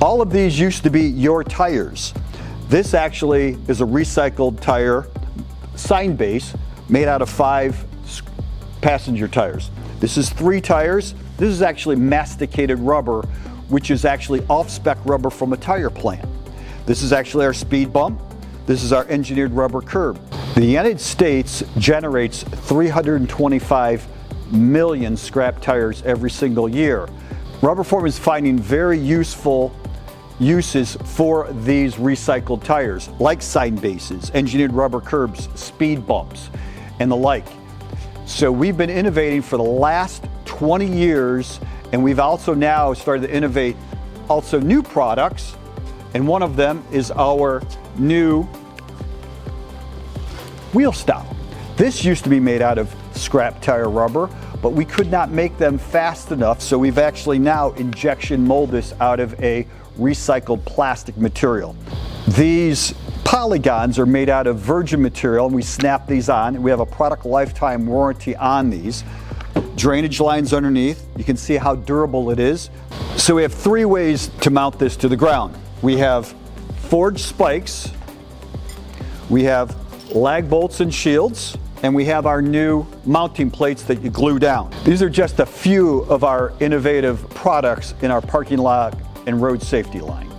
All of these used to be your tires. This actually is a recycled tire sign base made out of 5 passenger tires. This is 3 tires. This is actually masticated rubber, which is actually off-spec rubber from a tire plant. This is actually our speed bump. This is our engineered rubber curb. The United States generates 325 million scrap tires every single year. RubberForm is finding very useful uses for these recycled tires, like sign bases, engineered rubber curbs, speed bumps, and the like. So we've been innovating for the last 20 years, and we've also now started to innovate also new products, and one of them is our new wheel stop. This used to be made out of scrap tire rubber, but we could not make them fast enough, so we've actually now injection molded this out of a recycled plastic material. These polygons are made out of virgin material, and we snap these on, and we have a product lifetime warranty on these. Drainage lines underneath, you can see how durable it is. So we have 3 ways to mount this to the ground. We have forged spikes, we have lag bolts and shields, and we have our new mounting plates that you glue down. These are just a few of our innovative products in our parking lot and road safety line.